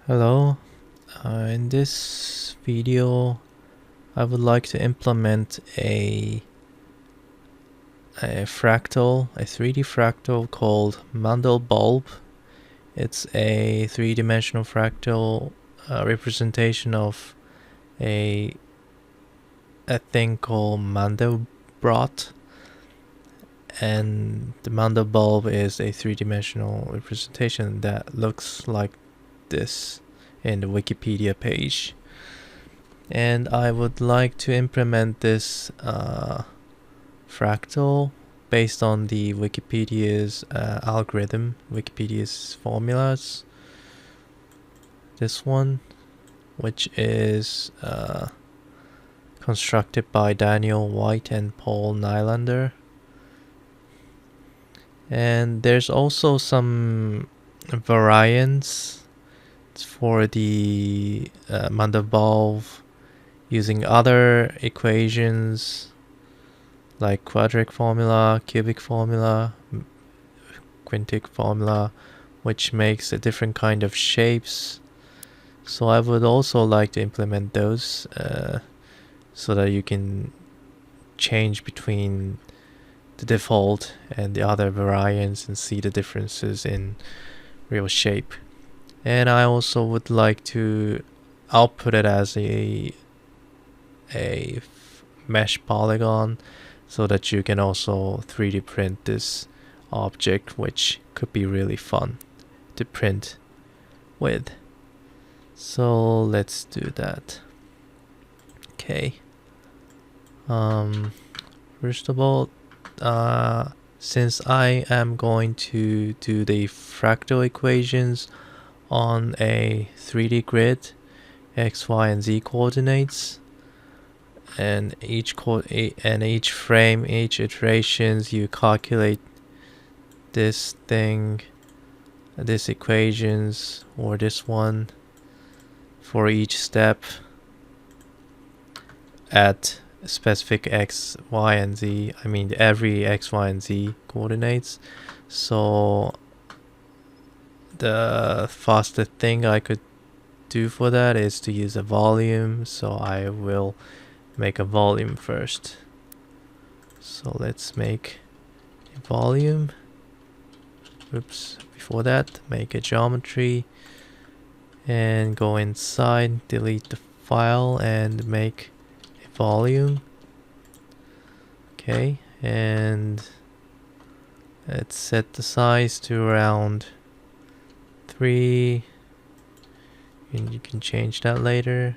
Hello, in this video I would like to implement a 3D fractal called Mandelbulb. It's a three-dimensional fractal representation of a thing called Mandelbrot, and the Mandelbulb is a three-dimensional representation that looks like this in the Wikipedia page. And I would like to implement this fractal based on the Wikipedia's algorithm, Wikipedia's formulas. This one, which is constructed by Daniel White and Paul Nylander. And there's also some variants for the Mandelbulb using other equations like quadratic formula, cubic formula, quintic formula, which makes a different kind of shapes. So I would also like to implement those so that you can change between the default and the other variants and see the differences in real shape. And I also would like to output it as a mesh polygon so that you can also 3D print this object, which could be really fun to print with. So let's do that. Okay. First of all, since I am going to do the fractal equations on a 3D grid, x, y, and z coordinates, and each frame, each iterations, you calculate this thing, this equations, or this one for each step at specific x, y, and z. I mean every x, y, and z coordinates. So the fastest thing I could do for that is to use a volume. So I will make a volume first. So let's make a volume. Oops, before that, make a geometry and go inside, delete the file and make a volume. Okay, and let's set the size to around 3, and you can change that later.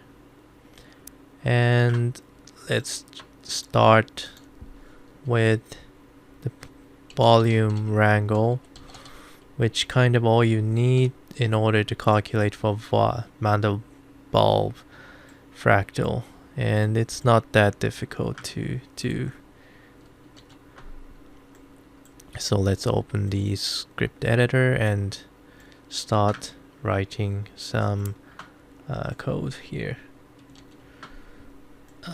And let's start with the volume wrangle, which kind of all you need in order to calculate for Mandelbulb fractal, and it's not that difficult to do. So let's open the script editor and start writing some code here.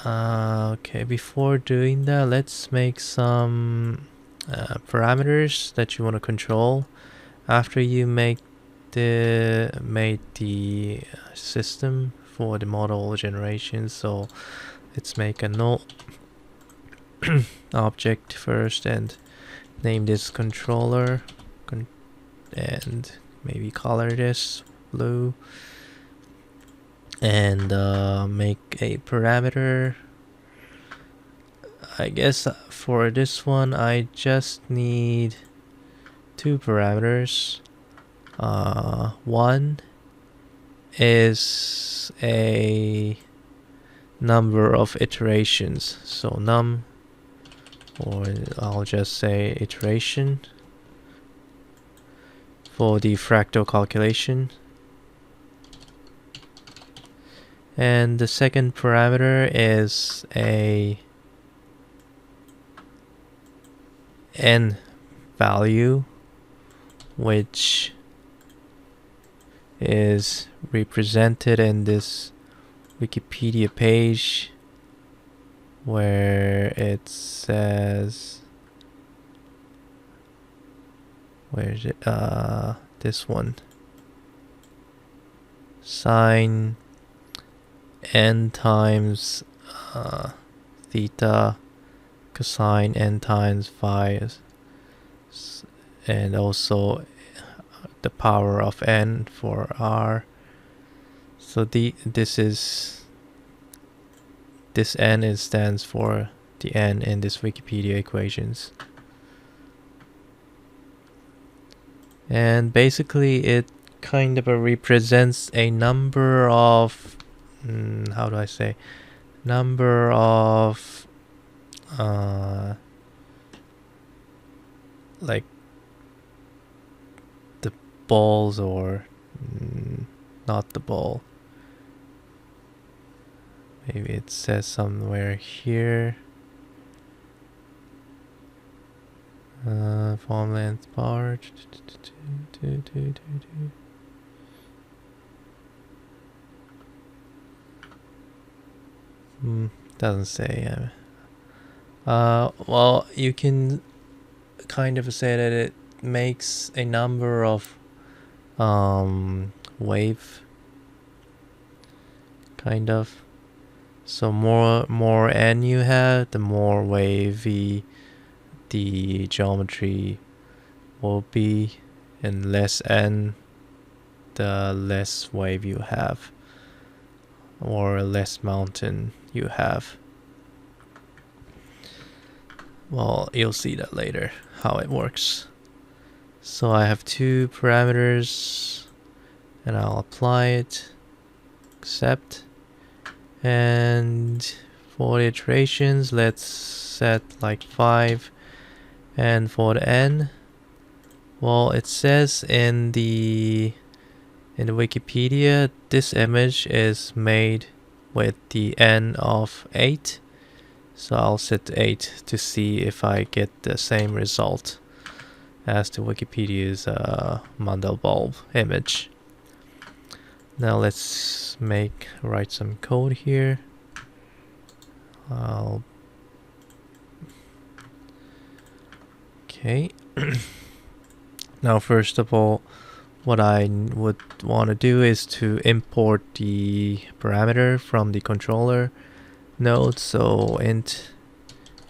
Okay, before doing that, let's make some parameters that you want to control after you made the system for the model generation. So let's make a null object first and name this controller and maybe color this blue, and make a parameter. I guess for this one I just need 2 parameters. One is a number of iterations, so num, or I'll just say iteration for the fractal calculation. And the second parameter is a n value, which is represented in this Wikipedia page where it says, where is it? This one. sine n times theta cosine n times phi, and also the power of n for r. So this n stands for the n in this Wikipedia equations. And basically it kind of represents a number of how do I say, number of like the balls, or not the ball, maybe it says somewhere here, form length bar. Doesn't say. Well, you can kind of say that it makes a number of wave, kind of. So more n you have, the more wavy the geometry will be, and less n, the less wave you have, or less mountain you have. Well, you'll see that later, how it works. So I have two parameters, and I'll apply it, accept, and for the iterations, let's set like 5, and for the n, well, it says in the Wikipedia, this image is made with the n of 8. So I'll set 8 to see if I get the same result as the Wikipedia's Mandelbulb image. Now let's write some code here. Okay. Now first of all, what I would want to do is to import the parameter from the controller node. So int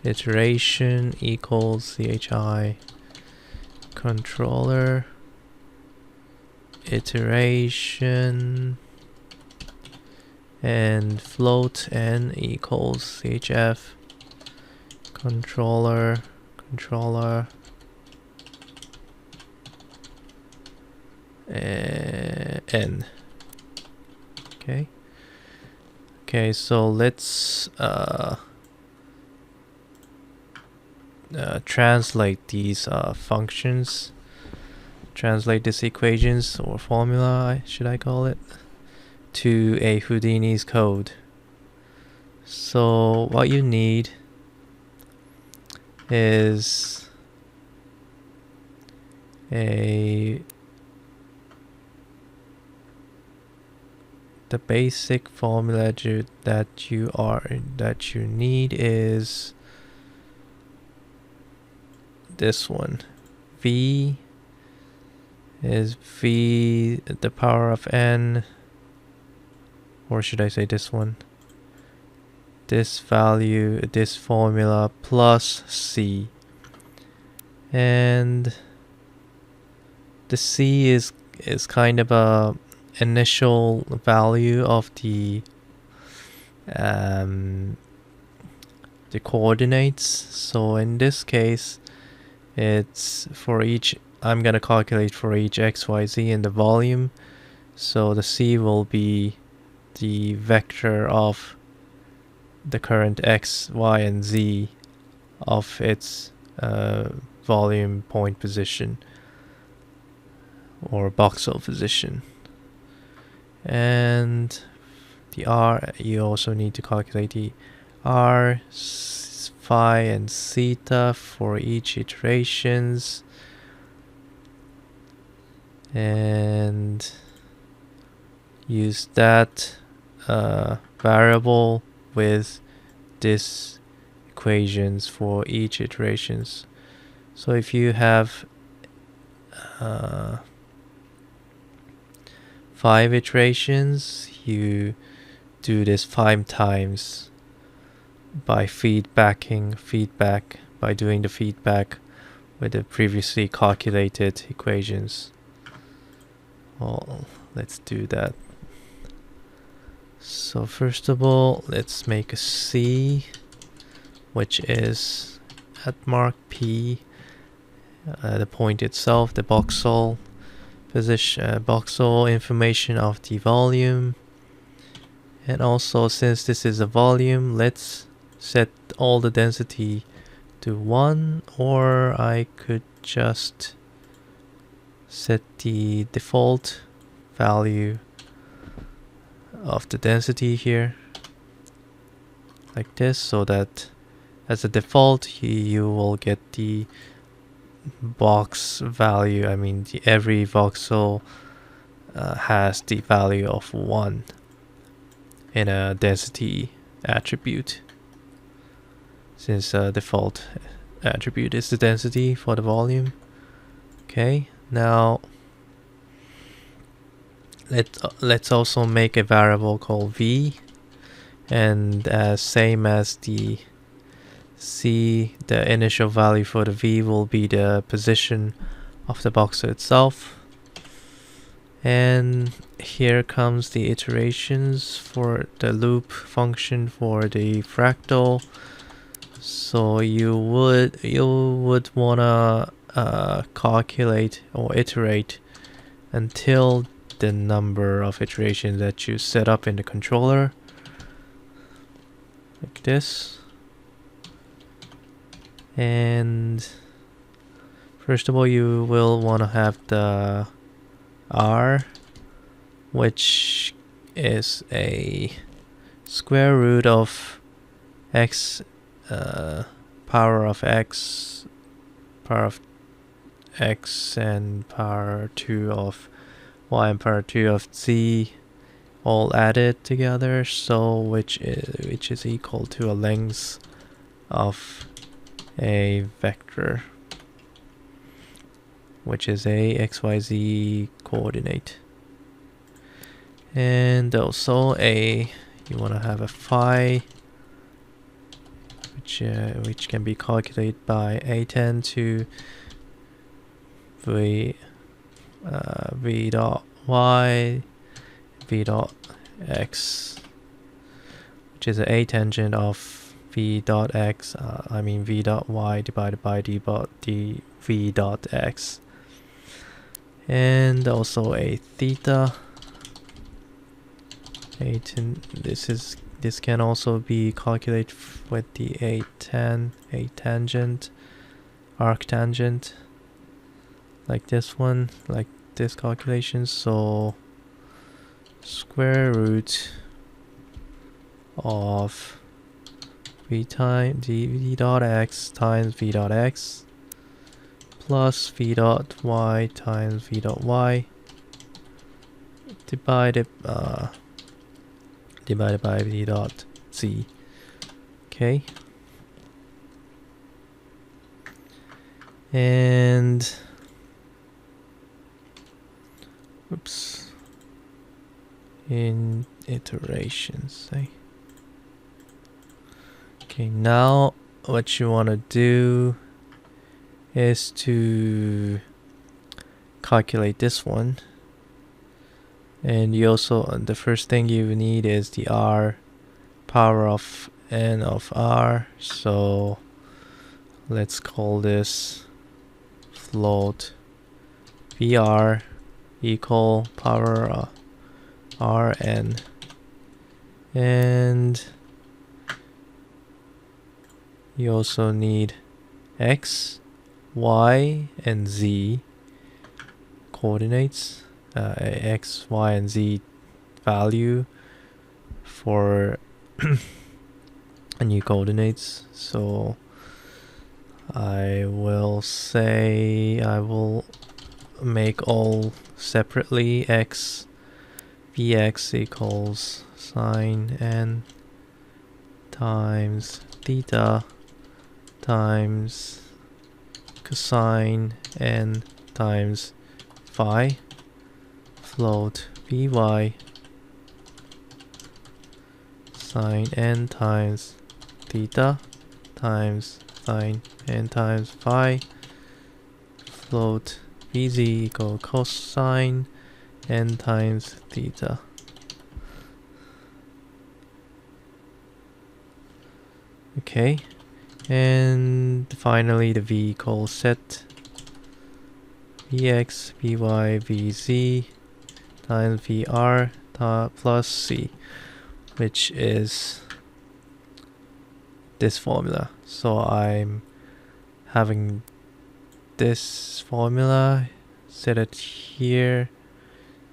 iteration equals chi controller iteration, and float n equals chf controller n. Okay, so let's translate these functions, translate these equations or formula, should I call it, to a Houdini's code. So what you need is the basic formula that you need is this one. V is V the power of n, or should I say this one? This value, this formula plus C, and the C is kind of a initial value of the coordinates. So in this case, it's for each, I'm gonna calculate for each x, y, z in the volume. So the C will be the vector of the current x, y, and z of its volume point position or voxel position. And the r, you also need to calculate the r, phi, and theta for each iterations, and use that variable with this equations for each iterations. So if you have 5 iterations, you do this 5 times by feedback by doing the feedback with the previously calculated equations. Well, let's do that. So first of all, let's make a C, which is at mark P, the point itself, the voxel position, voxel information of the volume. And also, since this is a volume, let's set all the density to 1, or I could just set the default value of the density here like this, so that as a default you will get the box value. I mean, every voxel has the value of 1 in a density attribute, since default attribute is the density for the volume. Okay, now let's also make a variable called v, and same as the C, the initial value for the v will be the position of the voxel itself. And here comes the iterations for the loop function for the fractal. So you would wanna calculate or iterate until the number of iterations that you set up in the controller, like this. And first of all, you will want to have the R, which is a square root of x power of x and power 2 of y and power 2 of z, all added together, so which is equal to a length of a vector, which is a xyz coordinate. And also you want to have a phi, which can be calculated by a10 to v dot y, v dot x, which is a tangent of v dot x, I mean v dot y divided by d v dot x. And also a theta. This can also be calculated with the tangent, arctangent, like this one, like this calculation. So square root of v dot x times v dot x plus v dot y times v dot y divided by v dot z. Okay, and oops, in iterations, okay, now what you want to do is to calculate this one. And you also, the first thing you need is the r power of n of r. So let's call this float vr equal power rn. And you also need x, y, and z coordinates, x, y, and z value for new coordinates. So I will say I will make all separately. X vx equals sine n times theta times cosine n times phi, float Vy sine n times theta times sine n times phi float Vz equal cosine n times theta. Okay, and finally the V equals set Vx, Vy, Vz times Vr plus C, which is this formula. So I'm having this formula, set it here,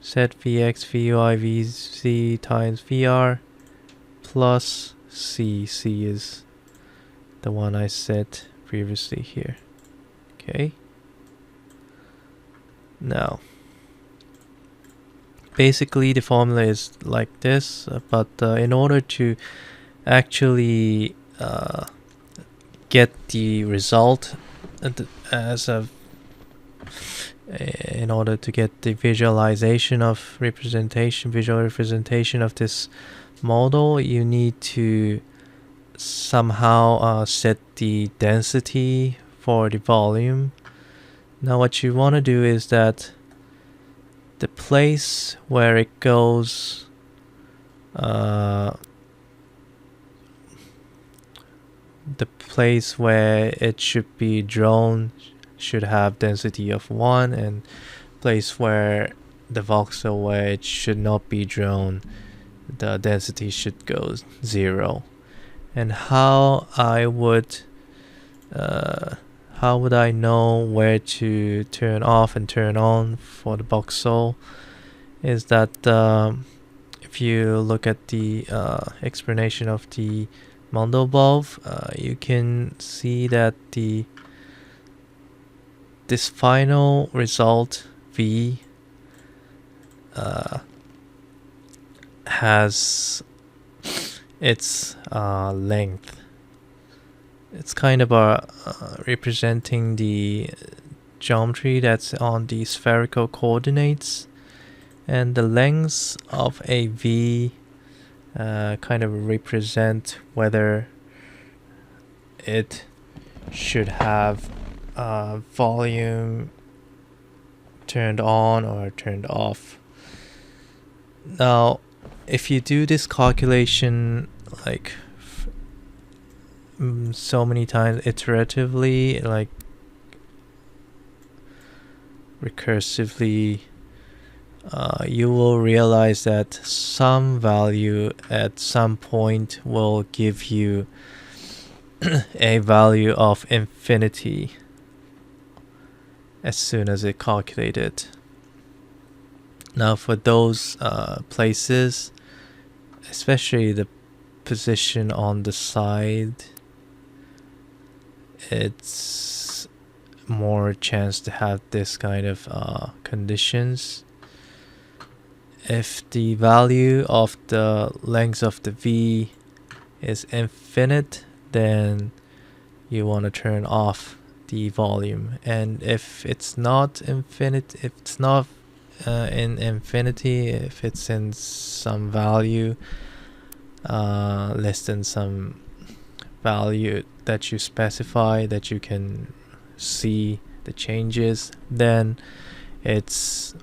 set Vx, Vy, Vz times Vr plus C. C is the one I set previously here. Okay. Now, basically the formula is like this, but in order to actually get the result in order to get the visualization of visual representation of this model, you need to somehow set the density for the volume. Now what you want to do is that the place where it goes the place where it should be drawn should have density of 1, and place where the voxel where it should not be drawn, the density should go 0. And how would I know where to turn off and turn on for the voxel is that if you look at the explanation of the Mandelbulb, you can see that this final result V has its length. It's kind of representing the geometry that's on the spherical coordinates, and the lengths of a V kind of represent whether it should have volume turned on or turned off. Now, if you do this calculation like so many times iteratively, like recursively, you will realize that some value at some point will give you a value of infinity as soon as it calculated. Now for those places, especially the position on the side, it's more chance to have this kind of conditions. If the value of the length of the V is infinite, then you want to turn off the volume. And if it's not infinite, if it's not in infinity, if it's in some value less than some value that you specify, that you can see the changes, then it's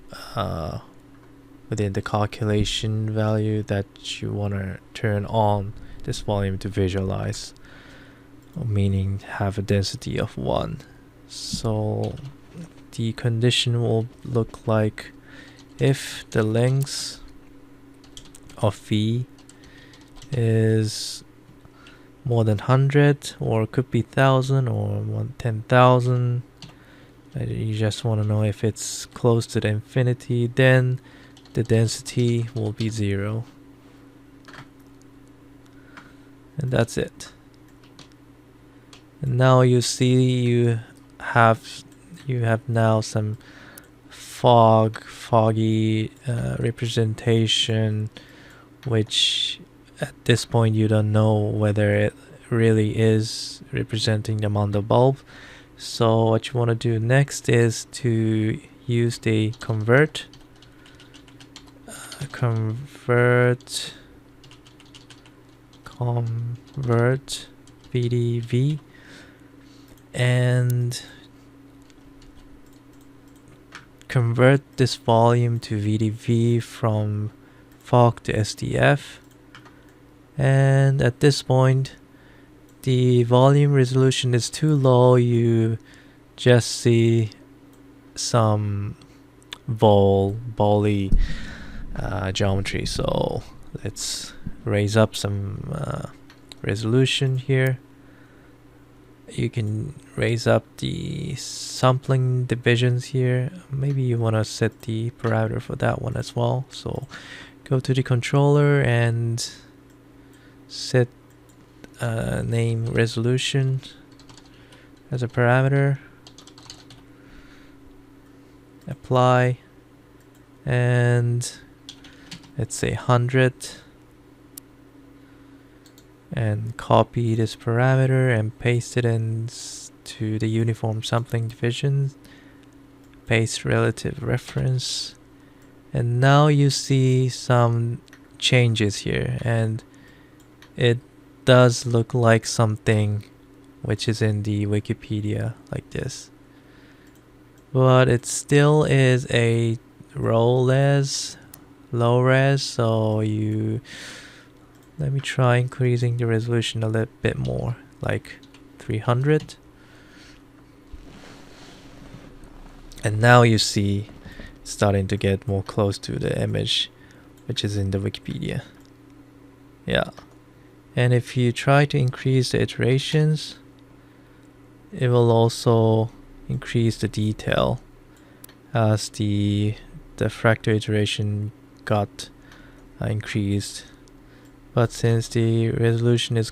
within the calculation value that you want to turn on this volume to visualize, meaning have a density of 1. So the condition will look like if the length of V is more than 100, or it could be 1,000 or 10,000, you just want to know if it's close to the infinity, then the density will be 0. And that's it. And now you see you have now some foggy representation, which at this point you don't know whether it really is representing the Mandelbulb. So what you want to do next is to use the convert convert VDV and convert this volume to VDV from FOG to SDF. And at this point, the volume resolution is too low. You just see some volley geometry. So let's raise up some resolution here. You can raise up the sampling divisions here. Maybe you want to set the parameter for that one as well. So go to the controller and set name resolution as a parameter. Apply, and let's say 100, and copy this parameter and paste it into the uniform sampling division. Paste relative reference, and now you see some changes here, and it does look like something which is in the Wikipedia like this, but it still is a low res. So let me try increasing the resolution a little bit more, like 300. And now you see it's starting to get more close to the image which is in the Wikipedia. Yeah. And if you try to increase the iterations, it will also increase the detail as the fractal iteration got increased. But since the resolution is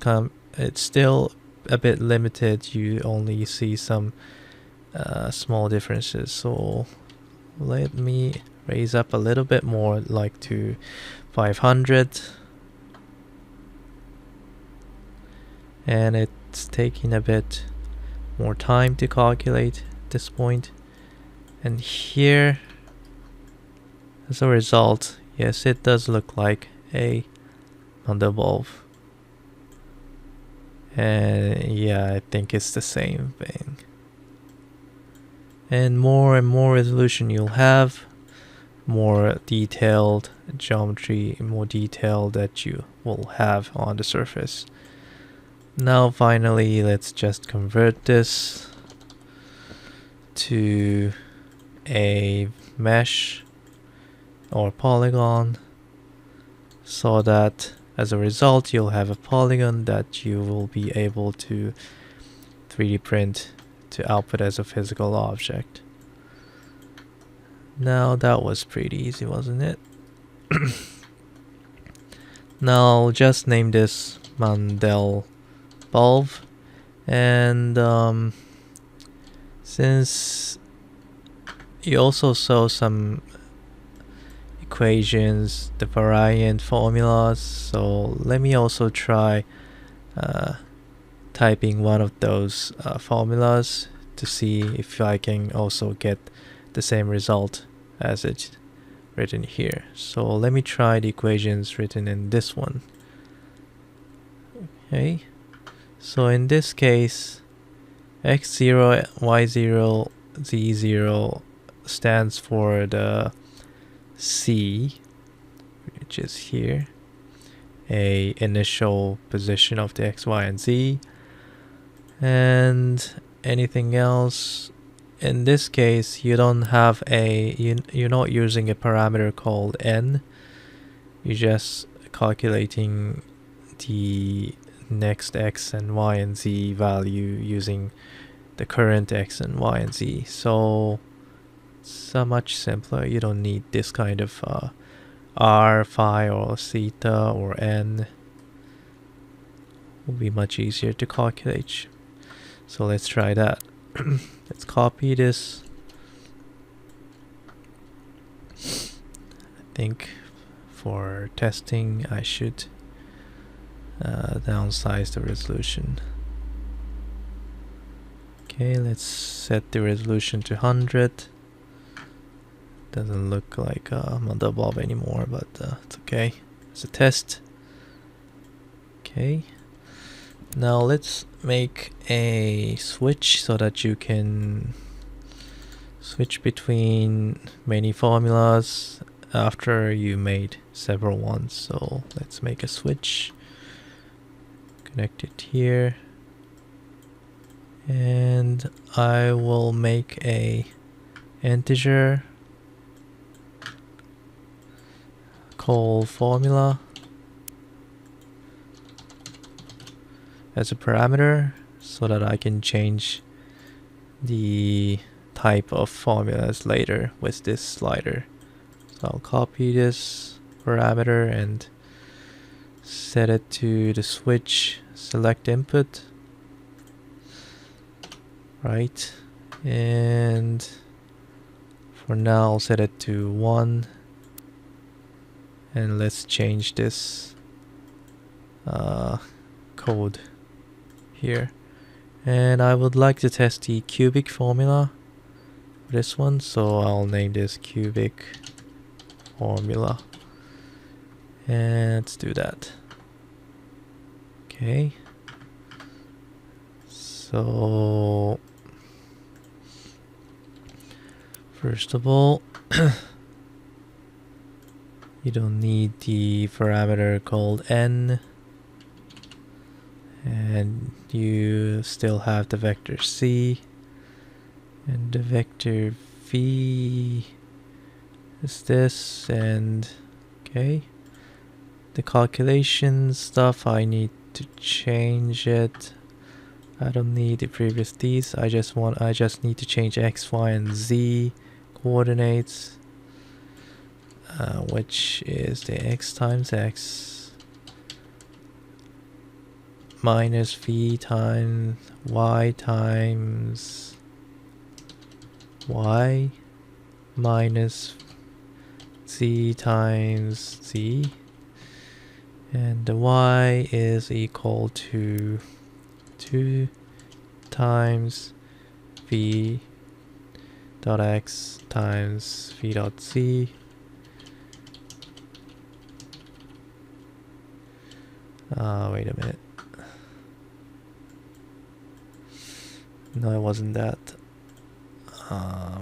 it's still a bit limited, you only see some small differences. So let me raise up a little bit more, like to 500. And it's taking a bit more time to calculate at this point. And here, as a result, yes, it does look like a Mandelbulb. And yeah, I think it's the same thing. And more resolution you'll have, more detailed geometry, more detail that you will have on the surface. Now finally, let's just convert this to a mesh or polygon, so that as a result you'll have a polygon that you will be able to 3D print to output as a physical object. Now that was pretty easy, wasn't it? Now I'll just name this Mandelbulb, and since you also saw some equations, the variant formulas, so let me also try typing one of those formulas to see if I can also get the same result as it's written here. So let me try the equations written in this one. Okay, so in this case, x0, y0, z0 stands for the C, which is here, a initial position of the x, y, and z, and anything else. In this case, you don't have you're not using a parameter called n. You're just calculating the next x and y and z value using the current x and y and z. So it's much simpler. You don't need this kind of r, phi, or theta, or n. It will be much easier to calculate. So let's try that. Let's copy this. I think for testing I should downsize the resolution. Okay, let's set the resolution to 100. Doesn't look like Mandelbulb anymore, but it's okay. It's a test. Okay. Now let's make a switch so that you can switch between many formulas after you made several ones. So let's make a switch. Connect it here. And I will make a integer called formula as a parameter so that I can change the type of formulas later with this slider. So I'll copy this parameter and set it to the switch select input. Right, and for now I'll set it to 1, and let's change this code here. And I would like to test the cubic formula for this one, so I'll name this cubic formula, and let's do that. Okay, so first of all, you don't need the parameter called n, and you still have the vector c, and the vector v is this, and okay, the calculation stuff I need to change it. I don't need the previous these. I just need to change x, y, and z coordinates, which is the x times x minus v times y minus z times z, and the y is equal to 2 times v dot x times v dot z. Wait a minute. No, it wasn't that.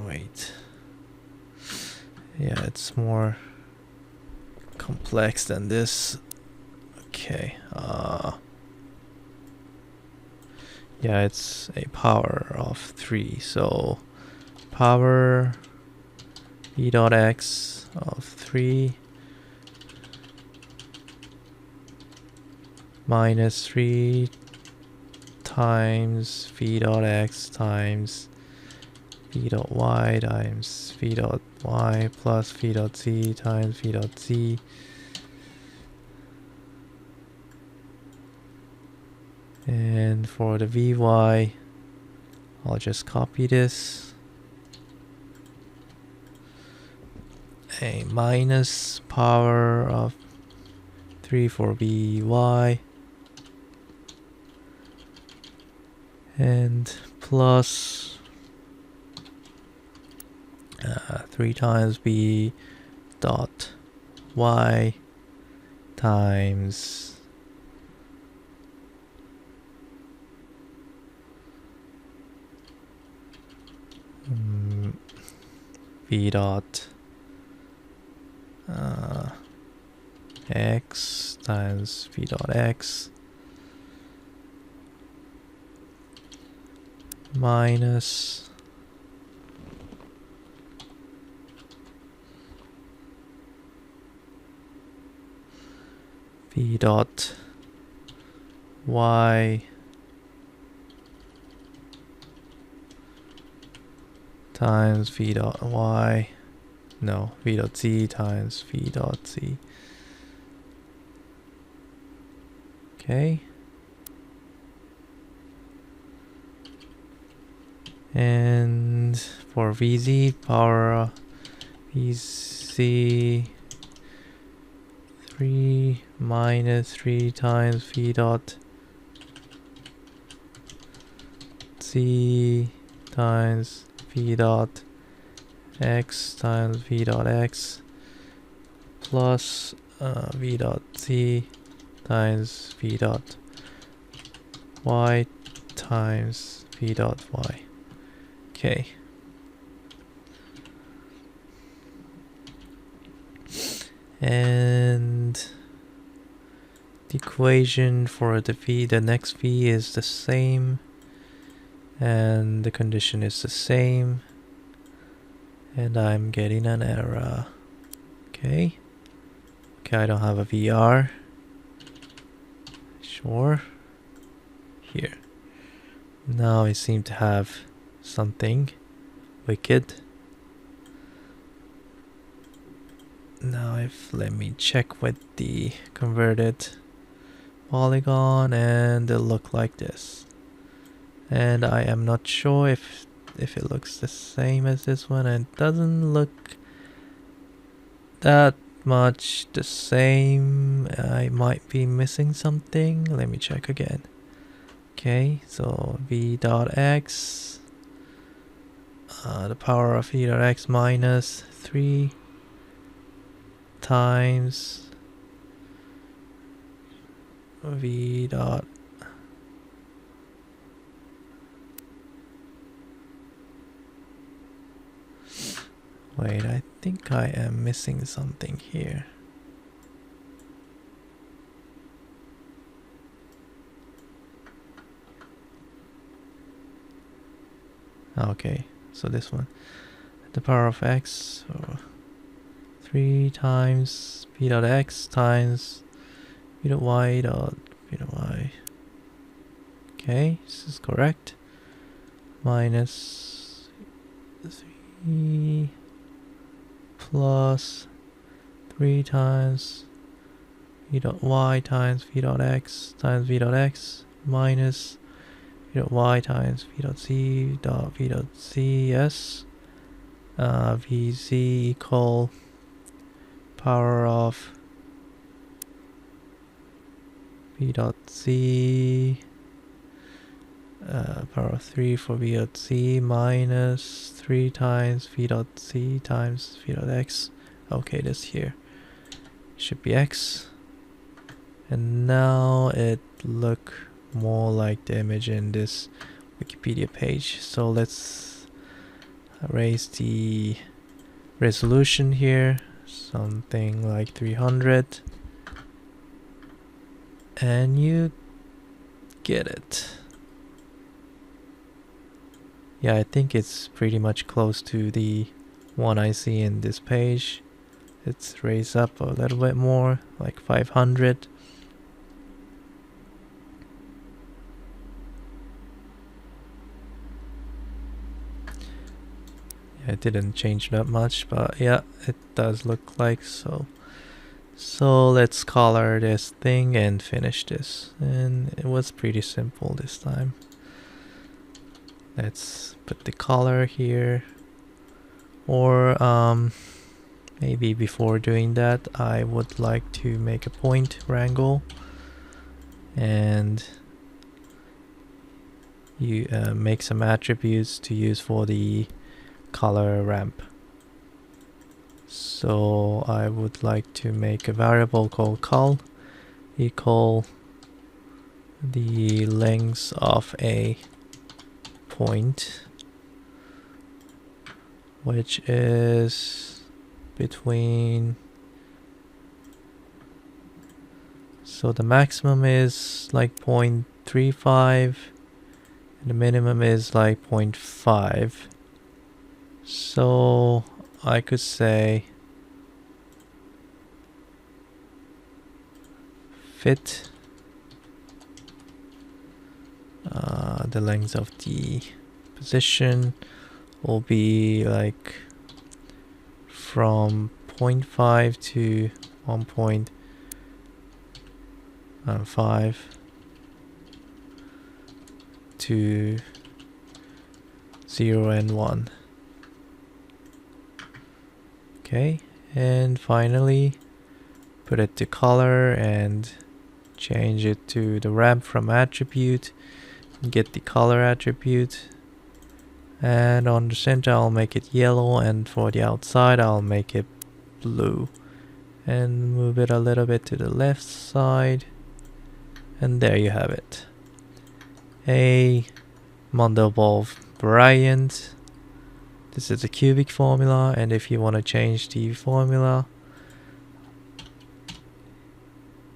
Wait. Yeah, it's more complex than this. Okay. Yeah, it's a power of 3. So power v dot x of 3 minus 3 times v dot x times v dot y times v dot y plus v dot z times v dot z. And for the Vy, I'll just copy this. A minus power of 3 for Vy. And plus 3 times B dot Y times v dot x times v dot x minus v dot y times v dot y, no, v dot z times v dot z. Okay. And for vz, power vz 3 minus 3 times v dot z times v dot x times v dot x plus v dot z times v dot y times v dot y. Okay. And the equation for the next v is the same, and the condition is the same, and I'm getting an error. Okay. Okay, I don't have a VR. Sure. Here. Now I seem to have something wicked. Now let me check with the converted polygon, and it'll look like this. And I am not sure if it looks the same as this one, and it doesn't look that much the same. I might be missing something. Let me check again. Okay, so v dot x, the power of v dot x minus 3 times v dot wait, I think I am missing something here. Okay, so this one, the power of x, so 3 times v dot x times v dot y dot v dot y. Okay, this is correct. Minus 3 plus 3 times v dot y times v dot x times v dot x minus v dot y times v dot z dot v dot z. Yes. Vz equal power of v dot z, power of 3 for v dot z minus 3 times v dot z times v dot x. Okay, this here should be x. And now it look more like the image in this Wikipedia page. So let's raise the resolution here, something like 300, and you get it. Yeah, I think it's pretty much close to the one I see in this page. Let's raise up a little bit more, like 500. It didn't change that much, but yeah, it does look like so. So let's color this thing and finish this. And it was pretty simple this time. Let's put the color here. Or maybe before doing that, I would like to make a point wrangle. And you make some attributes to use for the color ramp. So I would like to make a variable called col equal the length of a point, which is between, so the maximum is like 0.35 and the minimum is like 0.5. So I could say fit the length of the position will be like from 0.5 to 1.5 to 0 and 1. Okay, and finally put it to color and change it to the ramp from attribute. Get the color attribute, And on the center I'll make it yellow, and for the outside I'll make it blue. And move it a little bit to the left side. And there you have it. A Mandelbulb variant. This is a cubic formula, and if you want to change the formula,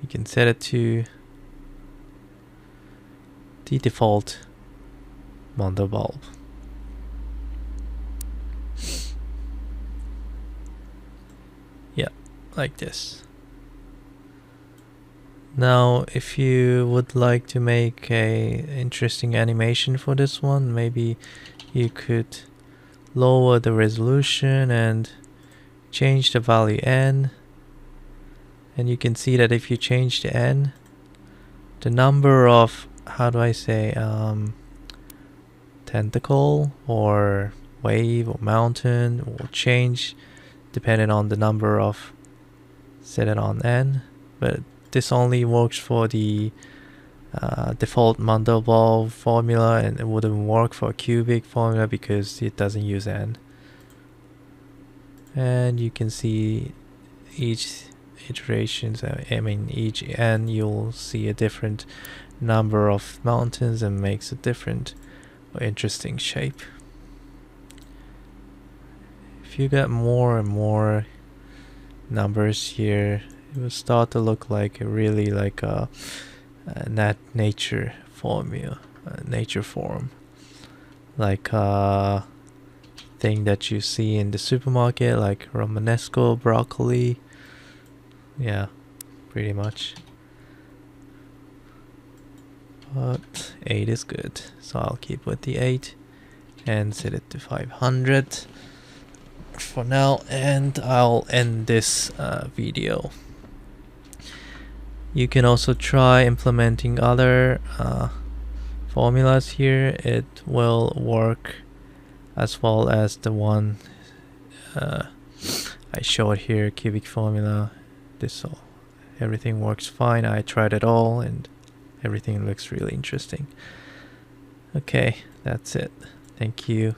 you can set it to the default Mandelbulb. Yeah, like this. Now, if you would like to make a interesting animation for this one, maybe you could lower the resolution and change the value n. And you can see that if you change the n, the number of, how do I say, tentacle or wave or mountain will change depending on the number of, set it on n. But this only works for the default Mandelbulb formula, and it wouldn't work for a cubic formula because it doesn't use n. And you can see each iterations, each n, you'll see a different number of mountains and makes a different or interesting shape. If you get more and more numbers here, it will start to look like really like a nature formula, nature form, like a thing that you see in the supermarket, like Romanesco broccoli. Yeah, pretty much. But 8 is good, so I'll keep with the 8 and set it to 500 for now, and I'll end this video. You can also try implementing other formulas here. It will work as well as the one I showed here, cubic formula. This all, everything works fine. I tried it all and everything looks really interesting. Okay, that's it. Thank you.